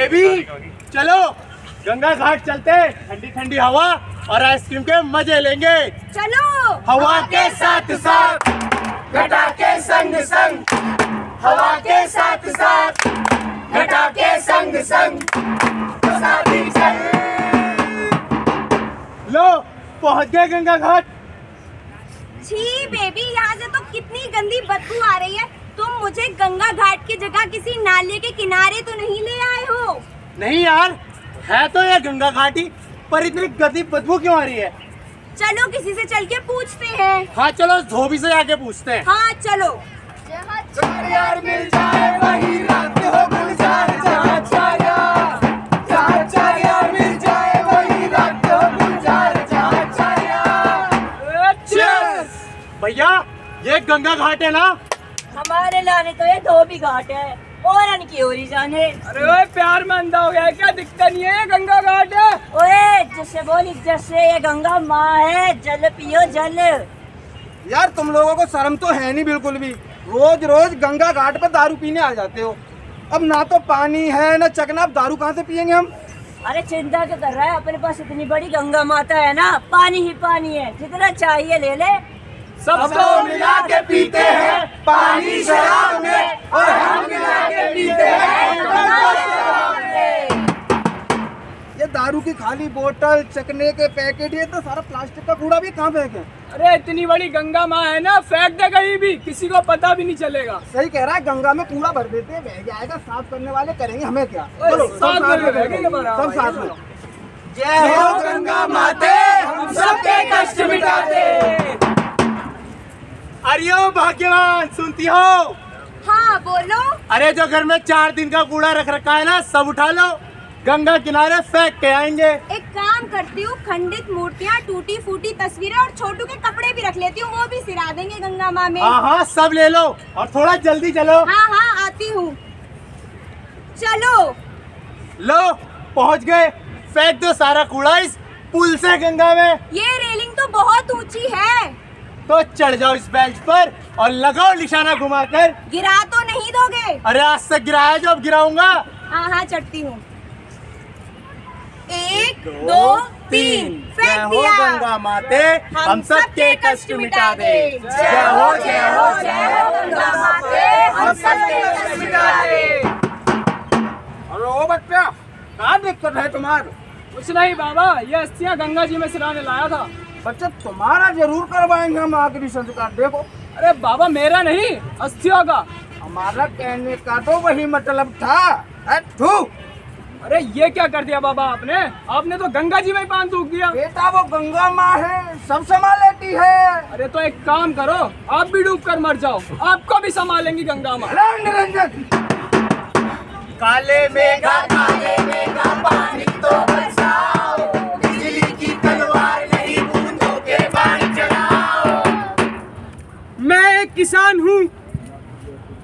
Baby चलो गंगा घाट चलते, ठंडी ठंडी हवा और आइसक्रीम के मजे लेंगे। चलो हवा के साथ साथ घटा के संग संग, हवा के साथ साथ घटा के संग संग, साथी चल। लो पहुंच गए गंगा घाट। छी बेबी, यहाँ से तो कितनी गंदी बदबू आ रही है। तुम मुझे गंगा घाट की जगह किसी नाले के किनारे तो नहीं ले आए हो? नहीं यार, है तो ये गंगा घाट ही, पर इतनी गंदी बदबू क्यों आ रही है? चलो किसी से चल के पूछते हैं। हाँ चलो धोबी से जाके पूछते हैं। हाँ चलो। यार मिल जाए वही रात हो गुलजार, जहाँ चार यार, जहाँ चार यार मिल जाए वही रात हो गुलजार, जहाँ चार यार। Cheers! भैया ये गंगा घाट है ना? हमारे लाने तो ये धोबी घाट है और अनकी ओरी जाने। अरे ओए प्यार में अंधा हो गया है क्या? दिखता नहीं है, गंगा घाट है। ओए जैसे बोली जैसे ये गंगा माँ है, जल पियो जल। यार तुम लोगों को शर्म तो है नहीं बिल्कुल भी। रोज रोज गंगा घाट पर दारू पीने आ जाते हो। अब ना तो पानी है ना चकना, अब दारू कहाँ से पियेंगे हम? अरे चिंता तो कर रहा है, अपने पास इतनी बड़ी गंगा माता है ना, पानी ही पानी है, जितना चाहिए ले ले। सबको मिला के पीते हैं पानी शराब में, और हम मिला के पीते हैं गंगा शराब में। ये दारू की खाली बोतल, चकने के पैकेट, ये तो सारा प्लास्टिक का कूड़ा भी कहाँ फेंके? अरे इतनी बड़ी गंगा माँ है ना, फेंक दे कहीं भी, किसी को पता भी नहीं चलेगा। सही कह रहा है, गंगा में कूड़ा भर देते हैं, बह जाएगा, साफ करने वाले करेंगे, हमें क्या? ओए, चलो साथ सब में साथ में रहेंगे रहेंगे, बराबर। सब साथ में। जय हो गंगा माते, हम सबके कष्ट मिटा दे। अरे ओ भाग्यवान, सुनती हो? हाँ बोलो। अरे जो घर में 4 दिन का कूड़ा रख रखा है ना, सब उठा लो, गंगा किनारे फेंक के आएंगे। एक काम करती हूँ, खंडित मूर्तियाँ, टूटी फूटी तस्वीरें और छोटू के कपड़े भी रख लेती हूँ, वो भी सिरा देंगे गंगा माँ में। हाँ हाँ सब ले लो और थोड़ा जल्दी चलो। हाँ हाँ आती हूँ। चलो। लो पहुँच गए, फेंक दो सारा कूड़ा इस पुल से गंगा में। ये रेलिंग तो बहुत ऊंची है। तो चढ़ जाओ इस बेंच पर और लगाओ निशाना घुमाकर। गिरा तो नहीं दोगे? अरे आज तक गिराया जो, अब गिराऊंगा। हाँ हाँ चढ़ती हूँ। 1 2 3 जय फेंक हो दिया। गंगा माते, हम सबके कष्ट मिटा दे। जय हो जय हो जय हो गंगा माते, हम सबके कष्ट मिटा दे। अरे ओ बच्चा, क्या दिक्कत है तुम्हारी? कुछ नहीं बाबा, ये अस्थियाँ गंगा जी में सिराने लाया था। बच्चा तुम्हारा जरूर करवाएंगे हम आखिरी संस्कार। देखो अरे बाबा मेरा नहीं, अस्थियों का। हमारा कहने का तो वही मतलब था। थू अरे ये क्या कर दिया बाबा आपने? आपने तो गंगा जी में ही पान थूक दिया। बेटा, वो गंगा माँ है, सब संभाल लेती है। अरे तो एक काम करो, आप भी डूब कर मर जाओ, आपको भी संभालेंगी गंगा माँ। अरे निरंजन, काले मेघा पानी तो बरसाओ, बिजली की तलवार नहीं बूंदों के बाण चलाओ। मैं एक किसान हूँ,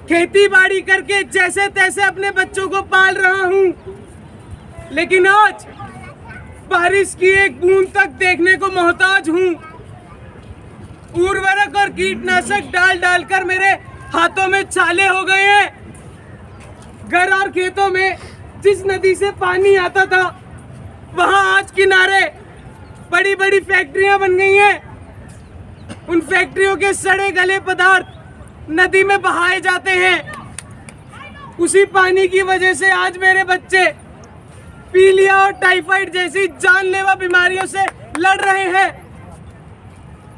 खेती बाड़ी करके जैसे तैसे अपने बच्चों को पाल रहा हूँ, लेकिन आज बारिश की एक बूंद तक देखने को मोहताज हूँ। उर्वरक और कीटनाशक डाल डालकर मेरे हाथों में छाले हो गए हैं। घर और खेतों में जिस नदी से पानी आता था, वहां आज किनारे बड़ी बड़ी फैक्ट्रियां बन गई हैं। उन फैक्ट्रियों के सड़े गले पदार्थ नदी में बहाए जाते हैं। उसी पानी की वजह से आज मेरे बच्चे पीलिया और टाइफाइड जैसी जानलेवा बीमारियों से लड़ रहे हैं।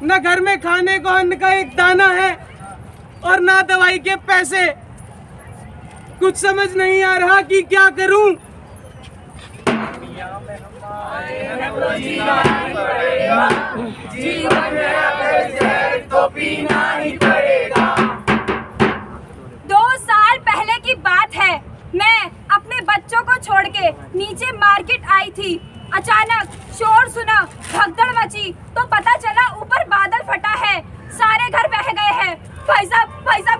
न घर में खाने को अन्न का एक दाना है और ना दवाई के पैसे। कुछ समझ नहीं आ रहा कि क्या करूं। जीवन में अगर जहर तो पीना ही पड़ेगा। 2 साल पहले की बात है, मैं अपने बच्चों को छोड़ के नीचे मार्केट आई थी। अचानक शोर सुना, भगदड़ मची, तो पता चला ऊपर बादल फटा है, सारे घर बह गए हैं। भाई साहब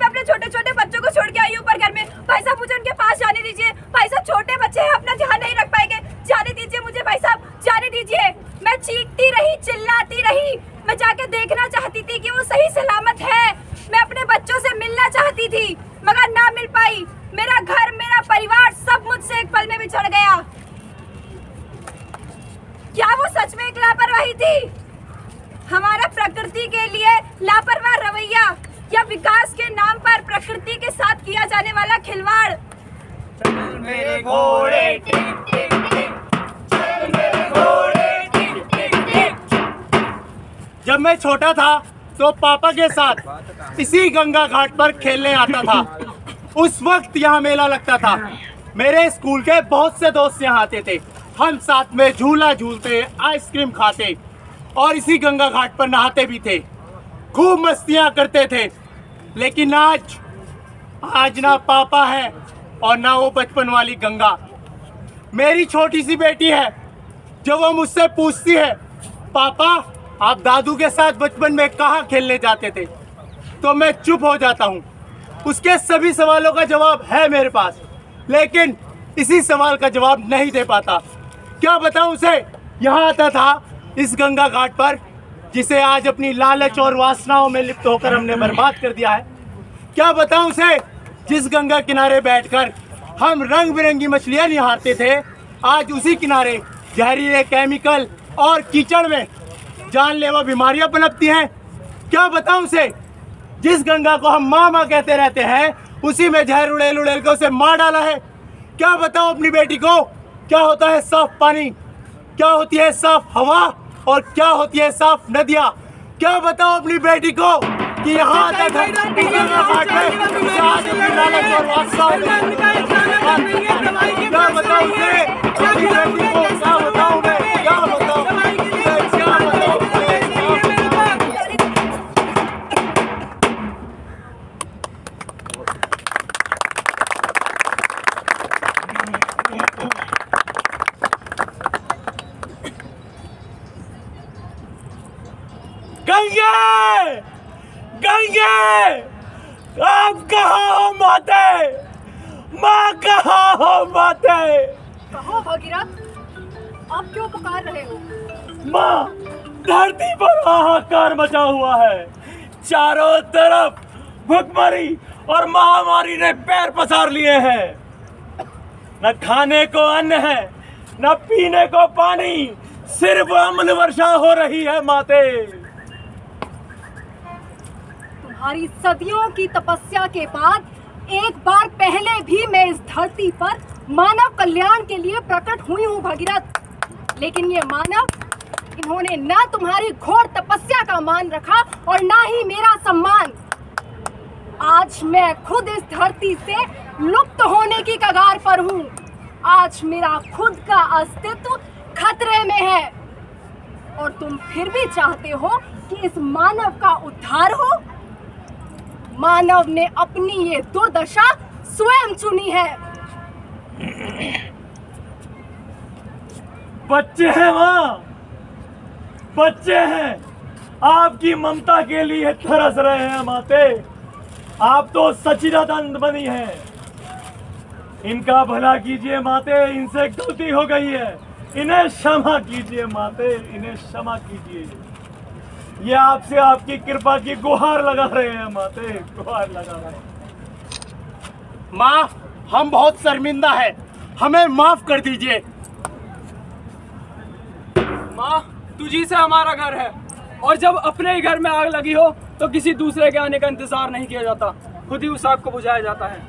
मैं अपने छोटे छोटे बच्चों को छोड़ के आई ऊपर घर में। भाई साहब मुझे उनके पास जाने दीजिए। भाई साहब छोटे बच्चे हैं, अपना ध्यान नहीं रख पाएंगे, जाने दीजिए मुझे, भाई साहब जाने दीजिए। मैं चीखती रही, चिल्लाती रही, मैं जाके देखना चाहती थी कि वो सही सलामत है। मैं अपने बच्चों से मिलना चाहती थी मगर ना मिल पाई। मेरा घर, मेरा परिवार सब मुझ मुझसे एक पल में बिछड़ गया। क्या वो सच में एक लापरवाही थी? हमारा प्रकृति के लिए लापरवाह रवैया या विकास के नाम पर प्रकृति के साथ किया जाने वाला खिलवाड़। मेरे घोड़े टिक टिक टिक, चल मेरे घोड़े टिक टिक टिक। जब मैं छोटा था तो पापा के साथ इसी गंगा घाट पर खेलने आता था। उस वक्त यहाँ मेला लगता था। मेरे स्कूल के बहुत से दोस्त यहाँ आते थे। हम साथ में झूला झूलते, आइसक्रीम खाते और इसी गंगा घाट पर नहाते भी थे। खूब मस्तियाँ करते थे। लेकिन आज ना पापा है और ना वो बचपन वाली गंगा। मेरी छोटी सी बेटी है जो वो मुझसे पूछती है, पापा आप दादू के साथ बचपन में कहाँ खेलने जाते थे? तो मैं चुप हो जाता हूँ। उसके सभी सवालों का जवाब है मेरे पास, लेकिन इसी सवाल का जवाब नहीं दे पाता। क्या बताऊँ उसे? यहाँ आता था इस गंगा घाट पर, जिसे आज अपनी लालच और वासनाओं में लिप्त होकर हमने बर्बाद कर दिया है। क्या बताऊँ उसे? जिस गंगा किनारे बैठकर हम रंग बिरंगी मछलियाँ निहारते थे, आज उसी किनारे जहरीले केमिकल और कीचड़ में जानलेवा बीमारियां पनपती हैं। क्या बताऊं उसे? जिस गंगा को हम माँ माँ कहते रहते हैं, उसी में जहर उड़ेल उड़ेल के उसे मार डाला है। क्या बताऊं अपनी बेटी को क्या होता है साफ पानी, क्या होती है साफ हवा और क्या होती है साफ नदियाँ। क्या बताऊं अपनी बेटी को कि यहाँ आता था इस गंगा घाट में, उसे आज अपनी लालच और वासनाओं में। क्या बताऊं उसे? अपनी बेटी को क्या बताऊं मैं? क्या बताऊं? गंगे, गंगे, आप कहाँ हो माते? माँ कहाँ हो माते? कहो भगीरथ, आप क्यों पुकार रहे हो? माँ, धरती पर हाहाकार मचा हुआ है। चारों तरफ भुखमरी और महामारी ने पैर पसार लिए हैं। न खाने को अन्न है, न पीने को पानी, सिर्फ अम्ल वर्षा हो रही है माते। तुम्हारी सदियों की तपस्या के बाद एक बार पहले भी मैं इस धरती पर मानव कल्याण के लिए प्रकट हुई हूँ भगीरथ। लेकिन ये मानव, इन्होंने ना तुम्हारी घोर तपस्या का मान रखा और ना ही मेरा सम्मान। आज मैं खुद इस धरती से लुप्त होने की कगार पर हूँ। आज मेरा खुद का अस्तित्व खतरे में है और तुम फिर भी चाहते हो कि इस मानव का उद्धार हो। मानव ने अपनी ये दुर्दशा स्वयं चुनी है। बच्चे हैं माँ, बच्चे हैं, आपकी ममता के लिए तरस रहे हैं माते। आप तो सच्चिदानंद बनी हैं। इनका भला कीजिए माते, इनसे गलती हो गई है। इन्हें क्षमा कीजिए माते, इन्हें क्षमा कीजिए। ये आपसे आपकी कृपा की गुहार लगा रहे हैं माते, गुहार लगा रहे हैं। माँ, हम बहुत शर्मिंदा हैं, हमें माफ कर दीजिए। माँ, तुझी से हमारा घर है और जब अपने ही घर में आग लगी हो तो किसी दूसरे के आने का इंतजार नहीं किया जाता, खुद ही उस आग को बुझाया जाता है।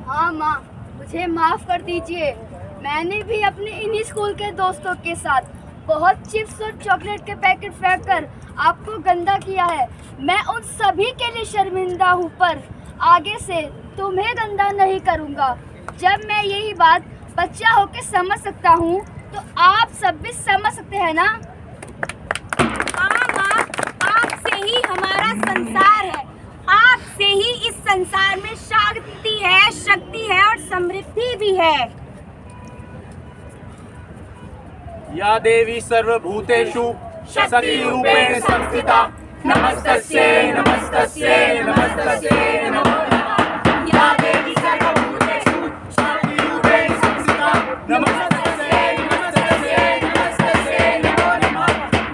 हाँ माँ, मुझे माफ कर दीजिए। मैंने भी अपने इन्हीं स्कूल के दोस्तों के साथ बहुत चिप्स और चॉकलेट के पैकेट फेंक कर आपको गंदा किया है। मैं उन सभी के लिए शर्मिंदा हूँ, पर आगे से तुम्हें गंदा नहीं करूँगा। जब मैं यही बात बच्चा होकर समझ सकता हूँ तो आप सब भी समझ सकते हैं ना। माँ, आपसे ही हमारा संसार है। आपसे ही इस संसार में शक्ति है, शक्ति है और समृद्धि भी है। या देवी सर्वभूतेषु शक्तिरूपेण संस्थिता नमस्तस्यै नमस्तस्यै नमस्तस्यै नमो नमः। या देवी सर्वभूतेषु शक्तिरूपेण संस्थिता नमस्तस्यै नमस्तस्यै नमस्तस्यै नमो नमः।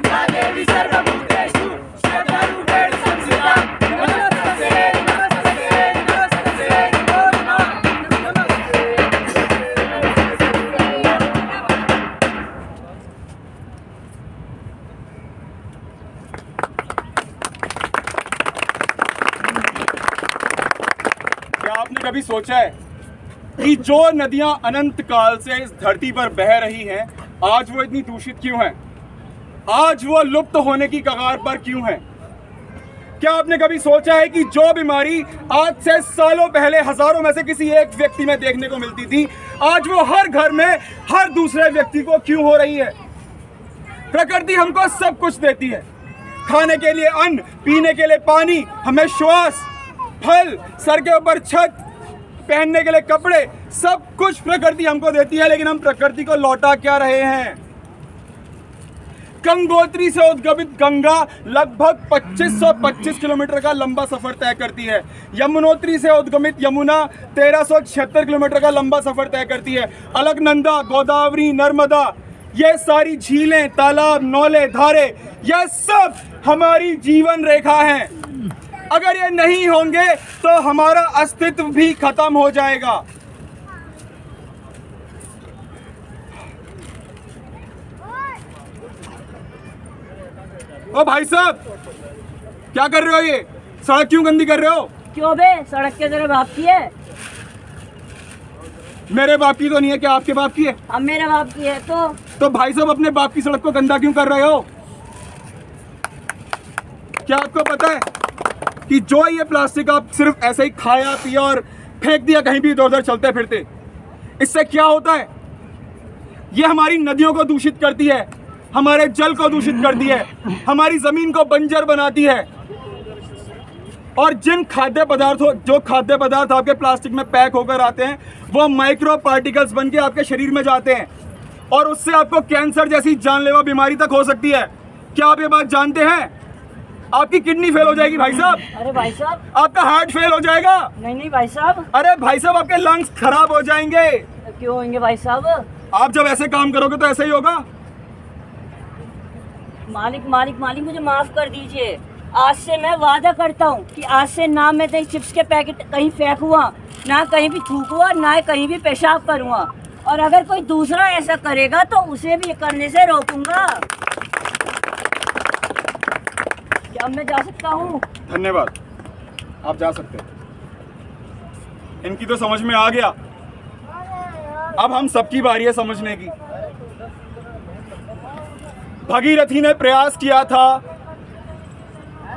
या देवी सर्वभूतेषु शक्तिरूपेण संस्थिता नमस्तस्यै नमस्तस्यै नमस्तस्यै नमो नमः। कभी सोचा है कि जो नदियां अनंत काल से इस धरती पर बह रही हैं, आज वो इतनी दूषित क्यों हैं? आज वो लुप्त होने की कगार पर क्यों हैं? क्या आपने कभी सोचा है कि जो बीमारी आज से सालों पहले हजारों में से किसी एक व्यक्ति में देखने को मिलती थी, आज वो हर घर में हर दूसरे व्यक्ति को क्यों हो रही है? प्रकृति हमको सब कुछ देती है, खाने के लिए अन्न, पीने के लिए पानी, हमें श्वास, फल, सर के ऊपर छत, पहनने के लिए कपड़े, सब कुछ प्रकृति हमको देती है। लेकिन हम प्रकृति को लौटा क्या रहे हैं? गंगोत्री से उद्गमित गंगा लगभग 2525 किलोमीटर का लंबा सफर तय करती है। यमुनोत्री से उद्गमित यमुना 1376 किलोमीटर का लंबा सफर तय करती है। अलकनंदा, गोदावरी, नर्मदा, ये सारी झीलें, तालाब, नौले, धारे, यह सब हमारी जीवन रेखा है। अगर ये नहीं होंगे तो हमारा अस्तित्व भी खत्म हो जाएगा। ओ भाई साहब, क्या कर रहे हो? ये सड़क क्यों गंदी कर रहे हो? क्यों बे, सड़क के तरफ आपकी है? मेरे बाप की तो नहीं है, क्या आपके बाप की है? अब मेरे बाप की है तो भाई साहब अपने बाप की सड़क को गंदा क्यों कर रहे हो? क्या आपको पता है कि जो ये प्लास्टिक आप सिर्फ ऐसे ही खाया पिया और फेंक दिया कहीं भी इधर उधर चलते फिरते, इससे क्या होता है? ये हमारी नदियों को दूषित करती है, हमारे जल को दूषित करती है, हमारी जमीन को बंजर बनाती है। और जो खाद्य पदार्थ आपके प्लास्टिक में पैक होकर आते हैं, वो माइक्रो पार्टिकल्स बन के आपके शरीर में जाते हैं और उससे आपको कैंसर जैसी जानलेवा बीमारी तक हो सकती है। क्या आप ये बात जानते हैं? आपकी किडनी फेल हो जाएगी भाई साहब। अरे भाई साहब, आपका हार्ट फेल हो जाएगा। नहीं भाई साहब। अरे भाई साहब, आपके लंग्स खराब हो जाएंगे। क्यों होंगे भाई साहब? आप जब ऐसे काम करोगे तो ऐसे ही होगा। मालिक मुझे माफ कर दीजिए। आज से मैं वादा करता हूँ कि आज से ना मैं कहीं चिप्स के पैकेट कहीं फेंकूंगा, ना कहीं भी थूकूंगा, ना कहीं भी पेशाब करूँगा। और अगर कोई दूसरा ऐसा करेगा तो उसे भी करने से रोकूंगा। क्या मैं जा सकता हूँ? धन्यवाद, आप जा सकते हैं। इनकी तो समझ में आ गया, अब हम सबकी बारी है समझने की। भगीरथी ने प्रयास किया था,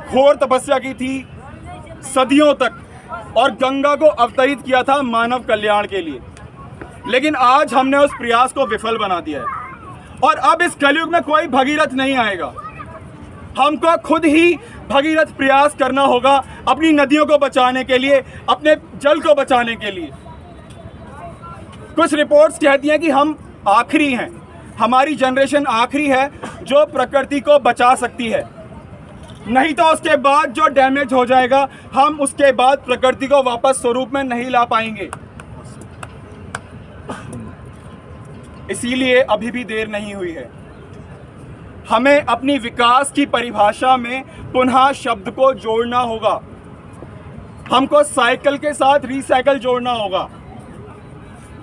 घोर तपस्या की थी सदियों तक, और गंगा को अवतरित किया था मानव कल्याण के लिए। लेकिन आज हमने उस प्रयास को विफल बना दिया है और अब इस कलयुग में कोई भगीरथ नहीं आएगा। हमको खुद ही भगीरथ प्रयास करना होगा अपनी नदियों को बचाने के लिए, अपने जल को बचाने के लिए। कुछ रिपोर्ट्स कहती हैं कि हम आखिरी हैं, हमारी जनरेशन आखिरी है जो प्रकृति को बचा सकती है। नहीं तो उसके बाद जो डैमेज हो जाएगा, हम उसके बाद प्रकृति को वापस स्वरूप में नहीं ला पाएंगे। इसीलिए अभी भी देर नहीं हुई है। हमें अपनी विकास की परिभाषा में पुनः शब्द को जोड़ना होगा। हमको साइकिल के साथ रिसाइकल जोड़ना होगा,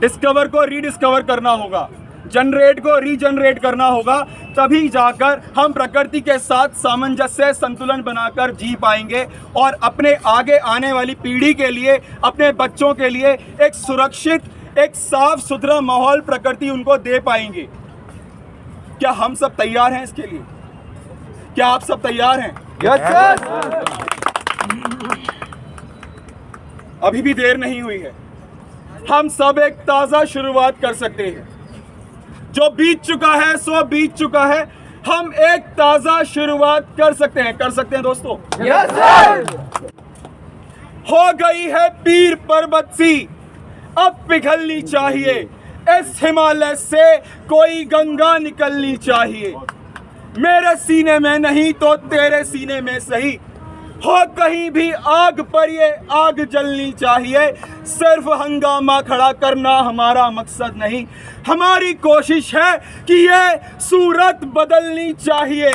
डिस्कवर को रीडिस्कवर करना होगा, जनरेट को रीजनरेट करना होगा। तभी जाकर हम प्रकृति के साथ सामंजस्य, संतुलन बनाकर जी पाएंगे और अपने आगे आने वाली पीढ़ी के लिए, अपने बच्चों के लिए एक सुरक्षित, एक साफ सुथरा माहौल प्रकृति उनको दे पाएंगे। क्या हम सब तैयार हैं इसके लिए? क्या आप सब तैयार हैं? Yes sir. अभी भी देर नहीं हुई है। हम सब एक ताजा शुरुआत कर सकते हैं। जो बीत चुका है सो बीत चुका है। हम एक ताजा शुरुआत कर सकते हैं दोस्तों। Yes sir. हो गई है पीर पर्वत सी, अब पिघलनी चाहिए। इस हिमालय से कोई गंगा निकलनी चाहिए। मेरे सीने में नहीं तो तेरे सीने में सही, हो कहीं भी आग पर ये आग जलनी चाहिए। सिर्फ हंगामा खड़ा करना हमारा मकसद नहीं, हमारी कोशिश है कि ये सूरत बदलनी चाहिए।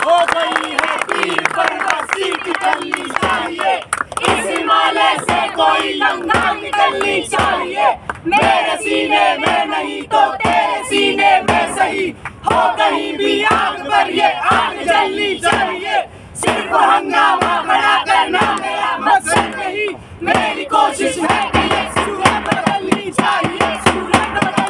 हो गई है पीर पर्वत सी, निकलनी चाहिए। इस हिमालय से कोई गंगा निकलनी चाहिए। मेरे सीने में नहीं तो तेरे सीने में सही, हो कहीं भी आग पर ये आग जलनी चाहिए। सिर्फ हंगामा खड़ा करना मेरा मकसद नहीं, मेरी कोशिश है कि ये सूरत बदलनी चाहिए, सूरत बदलनी